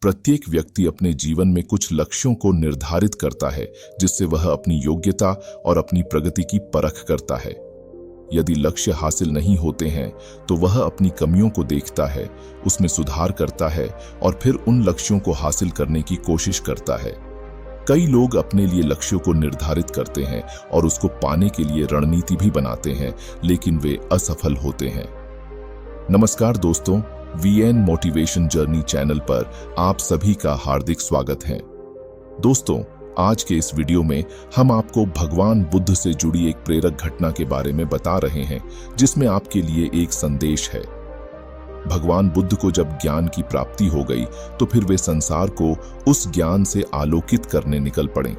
प्रत्येक व्यक्ति अपने जीवन में कुछ लक्ष्यों को निर्धारित करता है जिससे वह अपनी योग्यता और अपनी प्रगति की परख करता है। यदि लक्ष्य हासिल नहीं होते हैं तो वह अपनी कमियों को देखता है, उसमें सुधार करता है और फिर उन लक्ष्यों को हासिल करने की कोशिश करता है। कई लोग अपने लिए लक्ष्यों को निर्धारित करते हैं और उसको पाने के लिए रणनीति भी बनाते हैं, लेकिन वे असफल होते हैं। नमस्कार दोस्तों, वीएन मोटिवेशन जर्नी चैनल पर आप सभी का हार्दिक स्वागत है। दोस्तों, आज के इस वीडियो में हम आपको भगवान बुद्ध से जुड़ी एक प्रेरक घटना के बारे में बता रहे हैं, जिसमें आपके लिए एक संदेश है। भगवान बुद्ध को जब ज्ञान की प्राप्ति हो गई तो फिर वे संसार को उस ज्ञान से आलोकित करने निकल पड़े।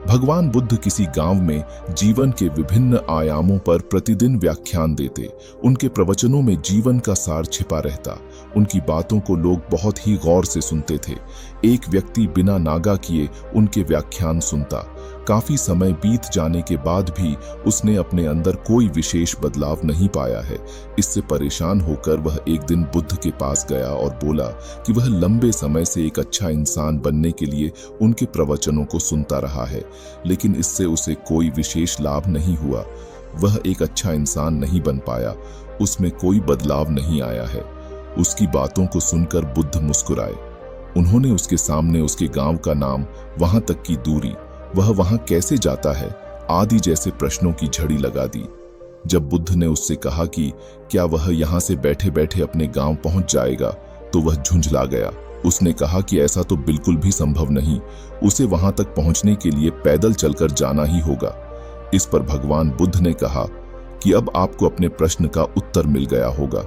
भगवान बुद्ध किसी गांव में जीवन के विभिन्न आयामों पर प्रतिदिन व्याख्यान देते। उनके प्रवचनों में जीवन का सार छिपा रहता। उनकी बातों को लोग बहुत ही गौर से सुनते थे। एक व्यक्ति बिना नागा किए उनके व्याख्यान सुनता। काफी समय बीत जाने के बाद भी उसने अपने अंदर कोई विशेष बदलाव नहीं पाया है। इससे परेशान होकर वह एक दिन बुद्ध के पास गया और बोला कि वह लंबे समय से एक अच्छा इंसान बनने के लिए उनके प्रवचनों को सुनता रहा है, लेकिन इससे उसे कोई विशेष लाभ नहीं हुआ। वह एक अच्छा इंसान नहीं बन पाया, उसमें कोई बदलाव नहीं आया है। उसकी बातों को सुनकर बुद्ध मुस्कुराए। उन्होंने उसके सामने उसके गांव का नाम, वहां तक की दूरी, वह वहां कैसे जाता है आदि जैसे प्रश्नों की झड़ी लगा दी। जब बुद्ध ने उससे कहा कि क्या वह यहां से बैठे बैठे अपने गांव पहुंच जाएगा, तो वह झुंझला गया। उसने कहा कि ऐसा तो बिल्कुल भी संभव नहीं, उसे वहां तक पहुंचने के लिए पैदल चलकर जाना ही होगा। इस पर भगवान बुद्ध ने कहा कि अब आपको अपने प्रश्न का उत्तर मिल गया होगा।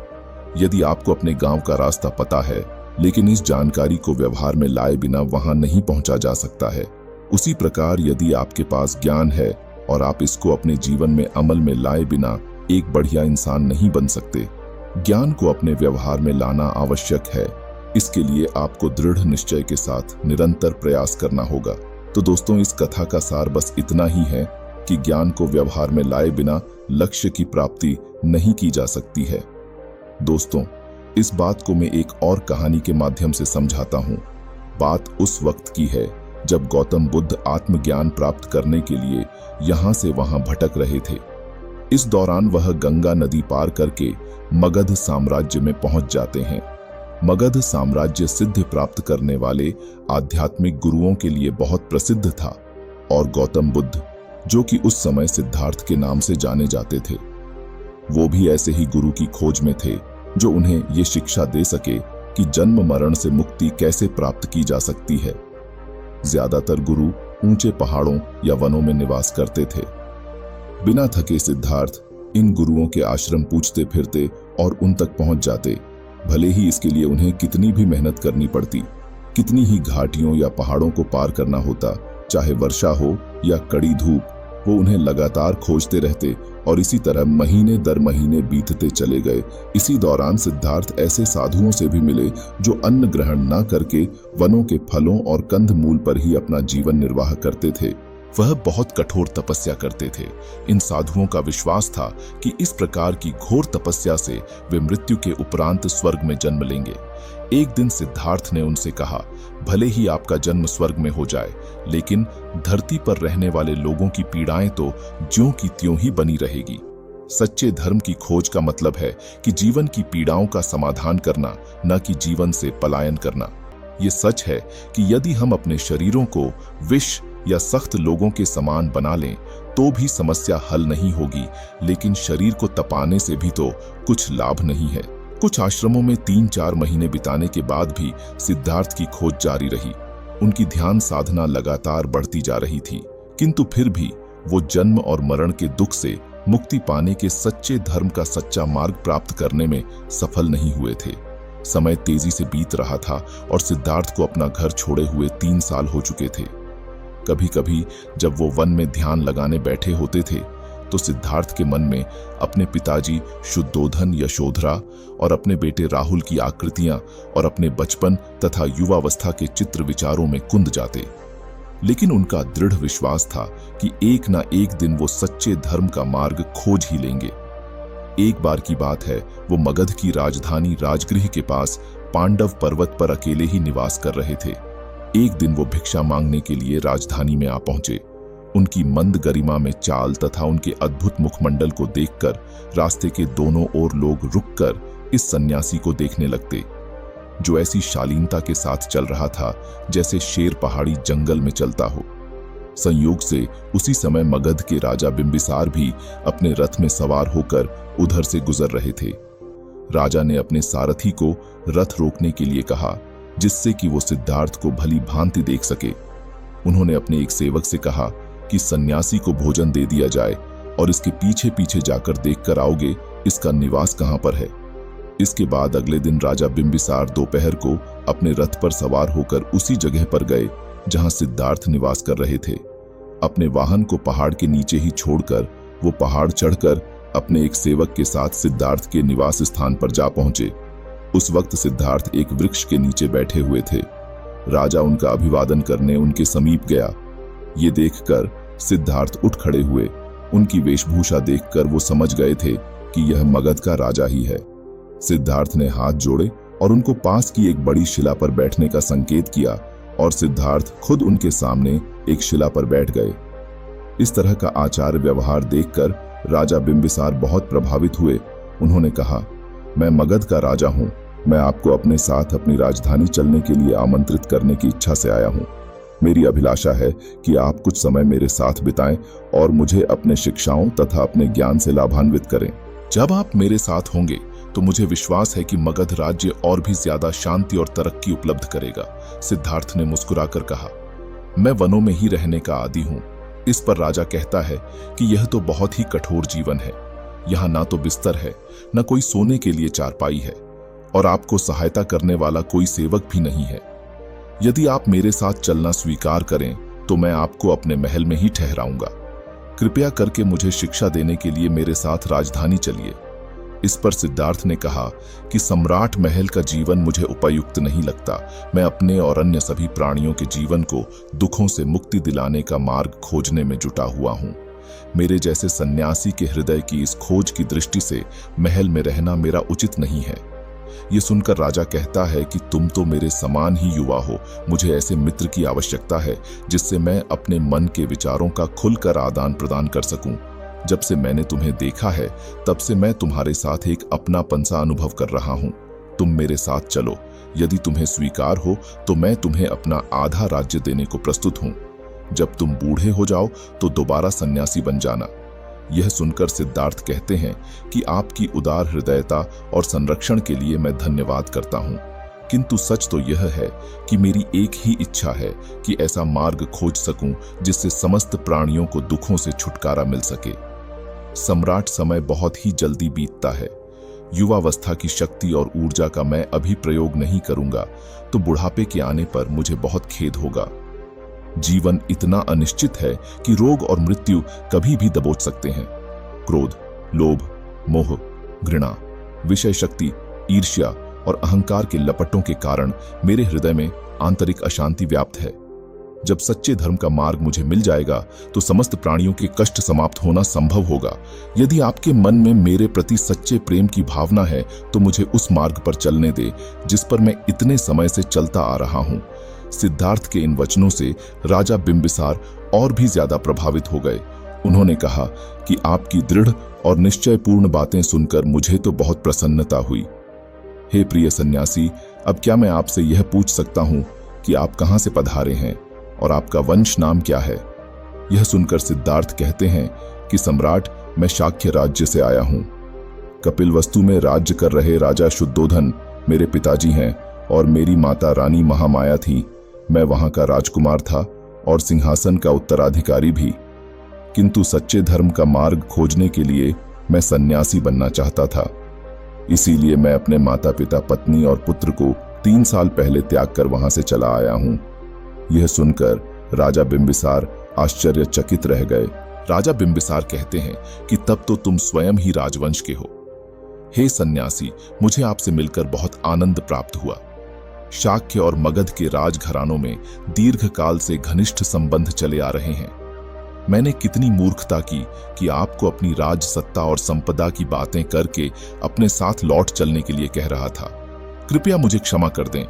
यदि आपको अपने गांव का रास्ता पता है, लेकिन इस जानकारी को व्यवहार में लाए बिना वहां नहीं पहुंचा जा सकता है, उसी प्रकार यदि आपके पास ज्ञान है और आप इसको अपने जीवन में अमल में लाए बिना एक बढ़िया इंसान नहीं बन सकते। ज्ञान को अपने व्यवहार में लाना आवश्यक है। इसके लिए आपको दृढ़ निश्चय के साथ निरंतर प्रयास करना होगा। तो दोस्तों, इस कथा का सार बस इतना ही है कि ज्ञान को व्यवहार में लाए बिना लक्ष्य की प्राप्ति नहीं की जा सकती है। दोस्तों, इस बात को मैं एक और कहानी के माध्यम से समझाता हूँ। बात उस वक्त की है जब गौतम बुद्ध आत्मज्ञान प्राप्त करने के लिए यहां से वहां भटक रहे थे। इस दौरान वह गंगा नदी पार करके मगध साम्राज्य में पहुंच जाते हैं। मगध साम्राज्य सिद्धि प्राप्त करने वाले आध्यात्मिक गुरुओं के लिए बहुत प्रसिद्ध था और गौतम बुद्ध, जो कि उस समय सिद्धार्थ के नाम से जाने जाते थे, वो भी ऐसे ही गुरु की खोज में थे जो उन्हें ये शिक्षा दे सके कि जन्म मरण से मुक्ति कैसे प्राप्त की जा सकती है। ज्यादातर गुरु ऊंचे पहाड़ों या वनों में निवास करते थे। बिना थके सिद्धार्थ इन गुरुओं के आश्रम पूछते फिरते और उन तक पहुंच जाते, भले ही इसके लिए उन्हें कितनी भी मेहनत करनी पड़ती, कितनी ही घाटियों या पहाड़ों को पार करना होता, चाहे वर्षा हो या कड़ी धूप, वो उन्हें लगातार खोजते रहते और इसी तरह महीने दर महीने बीतते चले गए। इसी दौरान सिद्धार्थ ऐसे साधुओं से भी मिले जो अन्न ग्रहण न करके वनों के फलों और कंद मूल पर ही अपना जीवन निर्वाह करते थे। वह बहुत कठोर तपस्या करते थे। इन साधुओं का विश्वास था कि इस प्रकार की घोर तपस्या से वे मृत्यु के उपरांत स्वर्ग में जन्म लेंगे। एक दिन सिद्धार्थ ने उनसे कहा, भले ही आपका जन्म स्वर्ग में हो जाए, लेकिन धरती पर रहने वाले लोगों की पीड़ाएं तो ज्यों की त्यों ही बनी रहेगी। सच्चे धर्म की खोज का मतलब है कि जीवन की पीड़ाओं का समाधान करना, न कि जीवन से पलायन करना। ये सच है कि यदि हम अपने शरीरों को विष या सख्त लोगों के समान बना लें तो भी समस्या हल नहीं होगी, लेकिन शरीर को तपाने से भी तो कुछ लाभ नहीं है। कुछ आश्रमों में 3-4 महीने बिताने के बाद भी सिद्धार्थ की खोज जारी रही। उनकी ध्यान साधना लगातार बढ़ती जा रही थी, किंतु फिर भी वो जन्म और मरण के दुख से मुक्ति पाने के सच्चे धर्म का सच्चा मार्ग प्राप्त करने में सफल नहीं हुए थे। समय तेजी से बीत रहा था और सिद्धार्थ को अपना घर छोड़े हुए 3 साल हो चुके थे। कभी कभी जब वो वन में ध्यान लगाने बैठे होते थे तो सिद्धार्थ के मन में अपने पिताजी शुद्धोधन यशोधरा और अपने बेटे राहुल की आकृतियां और अपने बचपन तथा युवावस्था के चित्र विचारों में कुंद जाते। लेकिन उनका दृढ़ विश्वास था कि एक ना एक दिन वो सच्चे धर्म का मार्ग खोज ही लेंगे। एक बार की बात है, वो मगध की राजधानी राजगृह के पास पांडव पर्वत पर अकेले ही निवास कर रहे थे। एक दिन वो भिक्षा मांगने के लिए राजधानी में आ पहुंचे। उनकी मंद गरिमा में चाल तथा उनके अद्भुत मुखमंडल को देखकर रास्ते के दोनों ओर लोग रुककर इस सन्यासी को देखने लगते, जो ऐसी शालीनता के साथ चल रहा था जैसे शेर पहाड़ी जंगल में चलता हो। संयोग से उसी समय मगध के राजा बिंबिसार भी अपने रथ में सवार होकर उधर से गुजर रहे थे। राजा ने अपने सारथी को रथ रोकने के लिए कहा, जिससे कि वो सिद्धार्थ को भली भांति देख सके। उन्होंने अपने एक सेवक से कहा कि सन्यासी को भोजन दे दिया जाए और इसके पीछे पीछे जाकर देखकर आओगे इसका निवास कहां पर है। इसके बाद अगले दिन राजा बिंबिसार दोपहर को अपने रथ पर सवार होकर उसी जगह पर गए जहां सिद्धार्थ निवास कर रहे थे। अपने वाहन को पहाड़ के नीचे ही छोड़कर वो पहाड़ चढ़कर अपने एक सेवक के साथ सिद्धार्थ के निवास स्थान पर जा पहुंचे। उस वक्त सिद्धार्थ एक वृक्ष के नीचे बैठे हुए थे। राजा उनका अभिवादन करने उनके समीप गया। ये देखकर सिद्धार्थ उठ खड़े हुए। उनकी वेशभूषा देखकर वो समझ गए थे कि यह मगध का राजा ही है। सिद्धार्थ ने हाथ जोड़े और उनको पास की एक बड़ी शिला पर बैठने का संकेत किया और सिद्धार्थ खुद उनके सामने एक शिला पर बैठ गए। इस तरह का आचार व्यवहार देखकर राजा बिंबिसार बहुत प्रभावित हुए। उन्होंने कहा, मैं मगध का राजा हूं। मैं आपको अपने साथ अपनी राजधानी चलने के लिए आमंत्रित करने की इच्छा से आया हूं। मेरी अभिलाषा है कि आप कुछ समय मेरे साथ बिताएं और मुझे अपने शिक्षाओं तथा अपने ज्ञान से लाभान्वित करें। जब आप मेरे साथ होंगे तो मुझे विश्वास है कि मगध राज्य और भी ज्यादा शांति और तरक्की उपलब्ध करेगा। सिद्धार्थ ने मुस्कुराकर कहा, मैं वनों में ही रहने का आदी हूं। इस पर राजा कहता है कि यह तो बहुत ही कठोर जीवन है। यहाँ ना तो बिस्तर है, न कोई सोने के लिए चारपाई है और आपको सहायता करने वाला कोई सेवक भी नहीं है। यदि आप मेरे साथ चलना स्वीकार करें तो मैं आपको अपने महल में ही ठहराऊंगा। कृपया करके मुझे शिक्षा देने के लिए मेरे साथ राजधानी चलिए। इस पर सिद्धार्थ ने कहा कि सम्राट महल का जीवन मुझे उपयुक्त नहीं लगता। मैं अपने और अन्य सभी प्राणियों के जीवन को दुखों से मुक्ति दिलाने का मार्ग खोजने में जुटा हुआ हूं। मेरे जैसे सन्यासी के हृदय की इस खोज की दृष्टि से महल में रहना मेरा उचित नहीं है। ये सुनकर राजा कहता है कि तुम तो मेरे समान ही युवा हो। मुझे ऐसे मित्र की आवश्यकता है जिससे मैं अपने मन के विचारों का खुलकर आदान प्रदान कर सकूं। जब से मैंने तुम्हें देखा है तब से मैं तुम्हारे साथ एक अपनापन सा अनुभव कर रहा हूं। तुम मेरे साथ चलो। यदि तुम्हें स्वीकार हो तो मैं तुम्हें अपना आधा राज्य देने को प्रस्तुत हूं। जब तुम बूढ़े हो जाओ तो दोबारा सन्यासी बन जाना। यह सुनकर सिद्धार्थ कहते हैं कि आपकी उदार हृदयता और संरक्षण के लिए मैं धन्यवाद करता हूं, किंतु सच तो यह है कि मेरी एक ही इच्छा है कि ऐसा मार्ग खोज सकूं जिससे समस्त प्राणियों को दुखों से छुटकारा मिल सके। सम्राट, समय बहुत ही जल्दी बीतता है। युवावस्था की शक्ति और ऊर्जा का मैं अभी प्रयोग नहीं करूंगा तो बुढ़ापे के आने पर मुझे बहुत खेद होगा। जीवन इतना अनिश्चित है कि रोग और मृत्यु कभी भी दबोच सकते हैं। क्रोध, लोभ, मोह, घृणा, विषय शक्ति, ईर्ष्या और अहंकार के लपटों के कारण मेरे हृदय में आंतरिक अशांति व्याप्त है। जब सच्चे धर्म का मार्ग मुझे मिल जाएगा तो समस्त प्राणियों के कष्ट समाप्त होना संभव होगा। यदि आपके मन में मेरे प्रति सच्चे प्रेम की भावना है तो मुझे उस मार्ग पर चलने दे जिस पर मैं इतने समय से चलता आ रहा हूं। सिद्धार्थ के इन वचनों से राजा बिंबिसार और भी ज्यादा प्रभावित हो गए। उन्होंने कहा कि आपकी दृढ़ और निश्चयपूर्ण बातें सुनकर मुझे तो बहुत प्रसन्नता हुई। हे प्रिय सन्यासी, अब क्या मैं आपसे यह पूछ सकता हूं कि आप कहां से पधारे हैं और आपका वंश नाम क्या है? यह सुनकर सिद्धार्थ कहते हैं कि सम्राट, मैं शाक्य राज्य से आया हूं। कपिलवस्तु में राज्य कर रहे राजा शुद्धोधन मेरे पिताजी हैं और मेरी माता रानी महामाया थी। मैं वहां का राजकुमार था और सिंहासन का उत्तराधिकारी भी, किंतु सच्चे धर्म का मार्ग खोजने के लिए मैं सन्यासी बनना चाहता था। इसीलिए मैं अपने माता पिता, पत्नी और पुत्र को 3 साल पहले त्याग कर वहां से चला आया हूं। यह सुनकर राजा बिंबिसार आश्चर्यचकित रह गए। राजा बिंबिसार कहते हैं कि तब तो तुम स्वयं ही राजवंश के हो। हे सन्यासी, मुझे आपसे मिलकर बहुत आनंद प्राप्त हुआ। शाक्य और मगध के राजघरानों में दीर्घकाल से घनिष्ठ संबंध चले आ रहे हैं। मैंने कितनी मूर्खता की कि आपको अपनी राज सत्ता और संपदा की बातें करके अपने साथ लौट चलने के लिए कह रहा था। कृपया मुझे क्षमा कर दें।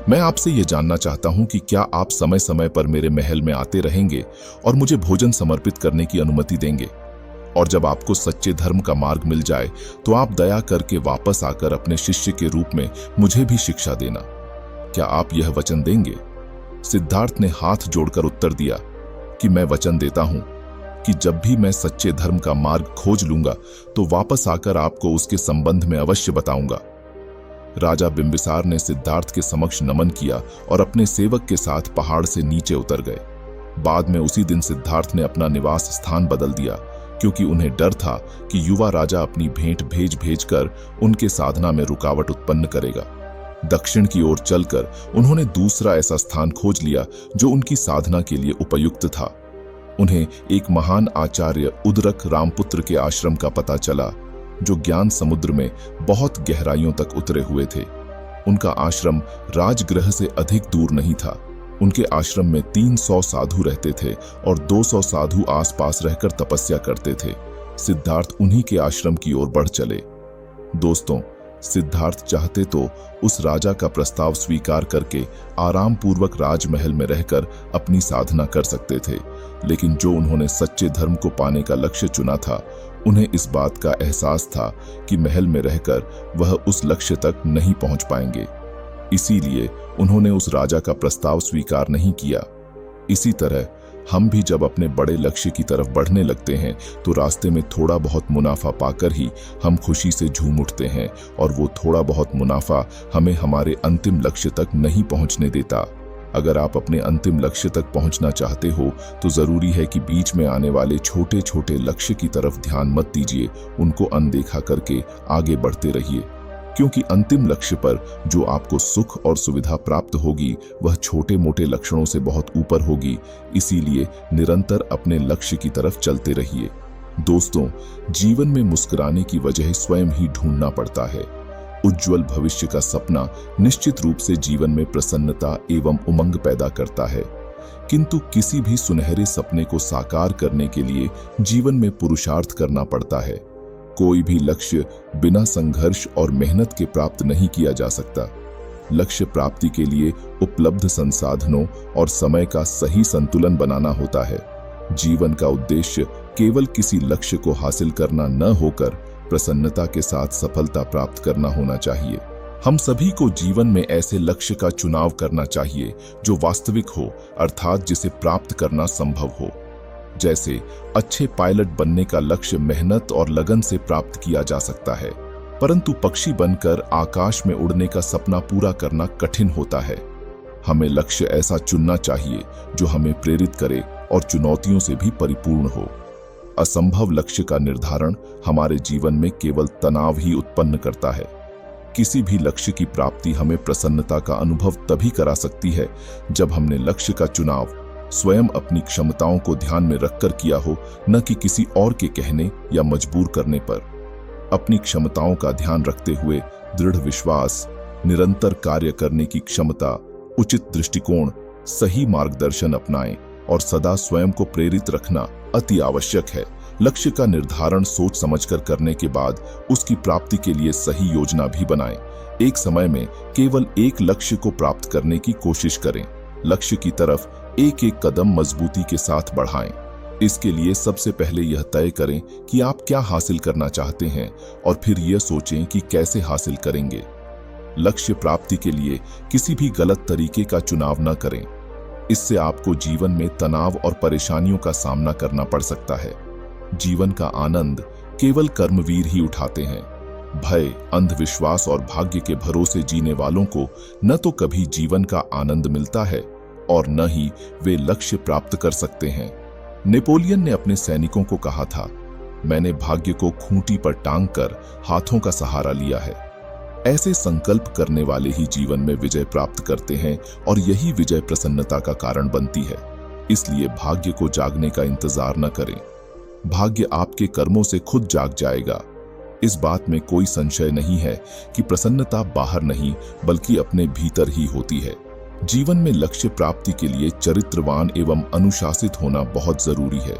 मैं आपसे यह जानना चाहता हूं कि क्या आप समय समय पर मेरे महल में आते रहेंगे और मुझे भोजन समर्पित करने की अनुमति देंगे? और जब आपको सच्चे धर्म का मार्ग मिल जाए तो आप दया करके वापस आकर अपने शिष्य के रूप में मुझे भी शिक्षा देना। क्या आप यह वचन देंगे? सिद्धार्थ ने हाथ जोड़कर उत्तर दिया कि मैं वचन देता हूं कि जब भी मैं सच्चे धर्म का मार्ग खोज लूंगा तो वापस आकर आपको उसके संबंध में अवश्य बताऊंगा। राजा बिंबिसार ने सिद्धार्थ के समक्ष नमन किया और अपने सेवक के साथ पहाड़ से नीचे उतर गए। बाद में उसी दिन सिद्धार्थ ने अपना निवास स्थान बदल दिया, क्योंकि उन्हें डर था कि युवा राजा अपनी भेंट भेज कर उनके साधना में रुकावट उत्पन्न करेगा। दक्षिण की ओर चलकर उन्होंने दूसरा ऐसा स्थान खोज लिया जो उनकी साधना के लिए उपयुक्त था। उन्हें एक महान आचार्य उदरक रामपुत्र के आश्रम का पता चला, जो ज्ञान समुद्र में बहुत गहराइयों तक उतरे हुए थे। उनका आश्रम राजगृह से अधिक दूर नहीं था। उनके आश्रम में 300 साधु रहते थे और 200 साधु आसपास रहकर तपस्या करते थे। सिद्धार्थ उन्हीं के आश्रम की ओर बढ़ चले। दोस्तों, सिद्धार्थ चाहते तो उस राजा का प्रस्ताव स्वीकार करके आराम पूर्वक राजमहल में रहकर अपनी साधना कर सकते थे, लेकिन जो उन्होंने सच्चे धर्म को पाने का लक्ष्य चुना था, उन्हें इस बात का एहसास था कि महल में रहकर वह उस लक्ष्य तक नहीं पहुंच पाएंगे। इसीलिए उन्होंने उस राजा का प्रस्ताव स्वीकार नहीं किया। इसी तरह हम भी जब अपने बड़े लक्ष्य की तरफ बढ़ने लगते हैं तो रास्ते में थोड़ा बहुत मुनाफा पाकर ही हम खुशी से झूम उठते हैं, और वो थोड़ा बहुत मुनाफा हमें हमारे अंतिम लक्ष्य तक नहीं पहुंचने देता। अगर आप अपने अंतिम लक्ष्य तक पहुंचना चाहते हो तो जरूरी है कि बीच में आने वाले छोटे छोटे लक्ष्य की तरफ ध्यान मत दीजिए, उनको अनदेखा करके आगे बढ़ते रहिए, क्योंकि अंतिम लक्ष्य पर जो आपको सुख और सुविधा प्राप्त होगी वह छोटे मोटे लक्षणों से बहुत ऊपर होगी। इसीलिए निरंतर अपने लक्ष्य की तरफ चलते रहिए। दोस्तों, जीवन में मुस्कुराने की वजह स्वयं ही ढूंढना पड़ता है। उज्जवल भविष्य का सपना निश्चित रूप से जीवन में प्रसन्नता एवं उमंग पैदा करता है, किंतु किसी भी सुनहरे सपने को साकार करने के लिए जीवन में पुरुषार्थ करना पड़ता है। कोई भी लक्ष्य बिना संघर्ष और मेहनत के प्राप्त नहीं किया जा सकता। लक्ष्य प्राप्ति के लिए उपलब्ध संसाधनों और समय का सही संतुलन बनाना होता है। जीवन का उद्देश्य केवल किसी लक्ष्य को हासिल करना न होकर प्रसन्नता के साथ सफलता प्राप्त करना होना चाहिए। हम सभी को जीवन में ऐसे लक्ष्य का चुनाव करना चाहिए जो वास्तविक हो, अर्थात जिसे प्राप्त करना संभव हो। जैसे अच्छे पायलट बनने का लक्ष्य मेहनत और लगन से प्राप्त किया जा सकता है, परंतु पक्षी बनकर आकाश में उड़ने का सपना पूरा करना कठिन होता है। हमें लक्ष्य ऐसा चुनना चाहिए जो हमें प्रेरित करे और चुनौतियों से भी परिपूर्ण हो। असंभव लक्ष्य का निर्धारण हमारे जीवन में केवल तनाव ही उत्पन्न करता है। किसी भी लक्ष्य की प्राप्ति हमें प्रसन्नता का अनुभव तभी करा सकती है जब हमने लक्ष्य का चुनाव स्वयं अपनी क्षमताओं को ध्यान में रखकर किया हो, न कि किसी और के कहने या मजबूर करने पर। अपनी क्षमताओं का ध्यान रखते हुए दृढ़ विश्वास, निरंतर कार्य करने की क्षमता, उचित दृष्टिकोण, सही मार्गदर्शन अपनाएं और सदा स्वयं को प्रेरित रखना अति आवश्यक है। लक्ष्य का निर्धारण सोच समझकर करने के बाद उसकी प्राप्ति के लिए सही योजना भी बनाएं। एक समय में केवल एक लक्ष्य को प्राप्त करने की कोशिश करें। लक्ष्य की तरफ एक एक कदम मजबूती के साथ बढ़ाएं। इसके लिए सबसे पहले यह तय करें कि आप क्या हासिल करना चाहते हैं और फिर यह सोचें कि कैसे हासिल करेंगे। लक्ष्य प्राप्ति के लिए किसी भी गलत तरीके का चुनाव न करें। इससे आपको जीवन में तनाव और परेशानियों का सामना करना पड़ सकता है। जीवन का आनंद केवल कर्मवीर ही उठाते हैं। भय, अंधविश्वास और भाग्य के भरोसे जीने वालों को न तो कभी जीवन का आनंद मिलता है और न ही वे लक्ष्य प्राप्त कर सकते हैं। नेपोलियन ने अपने सैनिकों को कहा था, मैंने भाग्य को खूंटी पर टांग कर हाथों का सहारा लिया है। ऐसे संकल्प करने वाले ही जीवन में विजय प्राप्त करते हैं और यही विजय प्रसन्नता का कारण बनती है। इसलिए भाग्य को जागने का इंतजार न करें। भाग्य आपके कर्मों से खुद जाग जाएगा। इस बात में कोई संशय नहीं है कि प्रसन्नता बाहर नहीं बल्कि अपने भीतर ही होती है। जीवन में लक्ष्य प्राप्ति के लिए चरित्रवान एवं अनुशासित होना बहुत जरूरी है।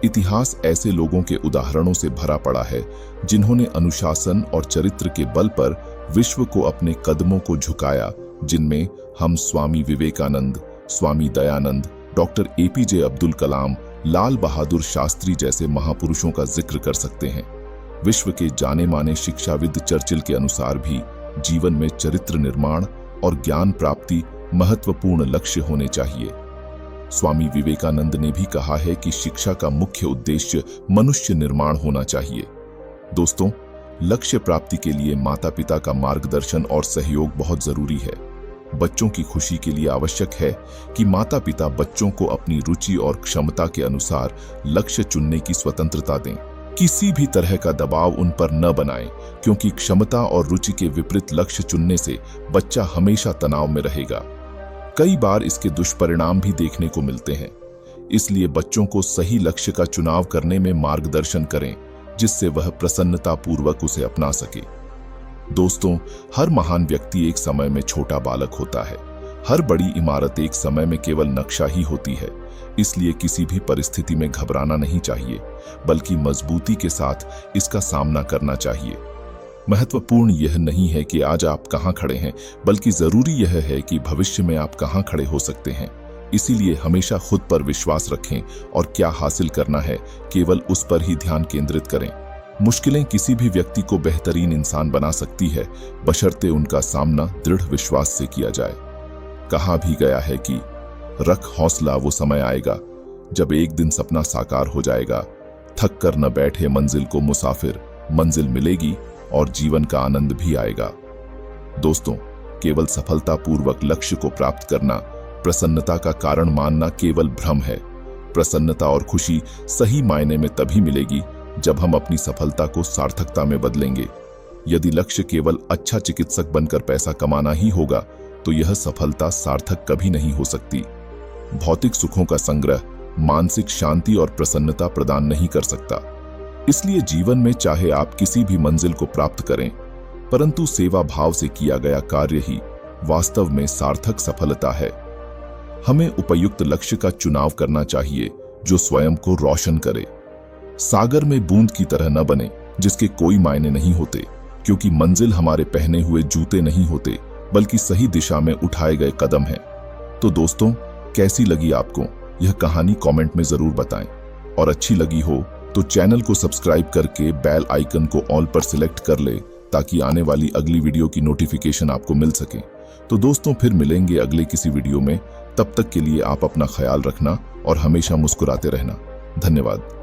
इतिहास ऐसे लोगों के उदाहरणों से भरा पड़ा है जिन्होंने अनुशासन और चरित्र के बल पर विश्व को अपने कदमों को झुकाया, जिनमें हम स्वामी विवेकानंद, स्वामी दयानंद, डॉक्टर एपीजे अब्दुल कलाम, लाल बहादुर शास्त्री जैसे महापुरुषों का जिक्र कर सकते हैं। विश्व के जाने माने शिक्षाविद चर्चिल के अनुसार भी जीवन में चरित्र निर्माण और ज्ञान प्राप्ति महत्वपूर्ण लक्ष्य होने चाहिए। स्वामी विवेकानंद ने भी कहा है कि शिक्षा का मुख्य उद्देश्य मनुष्य निर्माण होना चाहिए। दोस्तों, लक्ष्य प्राप्ति के लिए माता पिता का मार्गदर्शन और सहयोग बहुत जरूरी है। बच्चों की खुशी के लिए आवश्यक है कि माता पिता बच्चों को अपनी रुचि और क्षमता के अनुसार लक्ष्य चुनने की स्वतंत्रता दें। किसी भी तरह का दबाव उन पर न बनाएं, क्योंकि क्षमता और रुचि के विपरीत लक्ष्य चुनने से बच्चा हमेशा तनाव में रहेगा। कई बार इसके दुष्परिणाम भी देखने को मिलते हैं। इसलिए बच्चों को सही लक्ष्य का चुनाव करने में मार्गदर्शन करें, जिससे वह प्रसन्नता पूर्वक उसे अपना सके। दोस्तों, हर महान व्यक्ति एक समय में छोटा बालक होता है। हर बड़ी इमारत एक समय में केवल नक्शा ही होती है। इसलिए किसी भी परिस्थिति में घबराना नहीं चाहिए, बल्कि मजबूती के साथ इसका सामना करना चाहिए। महत्वपूर्ण यह नहीं है कि आज आप कहां खड़े हैं, बल्कि जरूरी यह है कि भविष्य में आप कहां खड़े हो सकते हैं। इसीलिए हमेशा खुद पर विश्वास रखें और क्या हासिल करना है, केवल उस पर ही ध्यान केंद्रित करें। मुश्किलें किसी भी व्यक्ति को बेहतरीन इंसान बना सकती है, बशर्ते उनका सामना दृढ़ विश्वास से किया जाए। कहा भी गया है कि रख हौसला, वो समय आएगा जब एक दिन सपना साकार हो जाएगा। थक कर न बैठे मंजिल को मुसाफिर, मंजिल मिलेगी और जीवन का आनंद भी आएगा। दोस्तों, केवल सफलतापूर्वक लक्ष्य को प्राप्त करना, प्रसन्नता का कारण मानना केवल भ्रम है। प्रसन्नता और खुशी सही मायने में तभी मिलेगी जब हम अपनी सफलता को सार्थकता में बदलेंगे। यदि लक्ष्य केवल अच्छा चिकित्सक बनकर पैसा कमाना ही होगा, तो यह सफलता सार्थक कभी नहीं हो सकती। भौतिक सुखों का संग्रह मानसिक शांति और प्रसन्नता प्रदान नहीं कर सकता। इसलिए जीवन में चाहे आप किसी भी मंजिल को प्राप्त करें, परंतु सेवा भाव से किया गया कार्य ही वास्तव में सार्थक सफलता है। हमें उपयुक्त लक्ष्य का चुनाव करना चाहिए जो स्वयं को रोशन करे। सागर में बूंद की तरह न बने जिसके कोई मायने नहीं होते, क्योंकि मंजिल हमारे पहने हुए जूते नहीं होते, बल्कि सही दिशा में उठाए गए कदम हैं। तो दोस्तों, कैसी लगी आपको यह कहानी कमेंट में जरूर बताएं, और अच्छी लगी हो तो चैनल को सब्सक्राइब करके बेल आइकन को ऑल पर सिलेक्ट कर ले, ताकि आने वाली अगली वीडियो की नोटिफिकेशन आपको मिल सके। तो दोस्तों, फिर मिलेंगे अगले किसी वीडियो में। तब तक के लिए आप अपना ख्याल रखना और हमेशा मुस्कुराते रहना। धन्यवाद।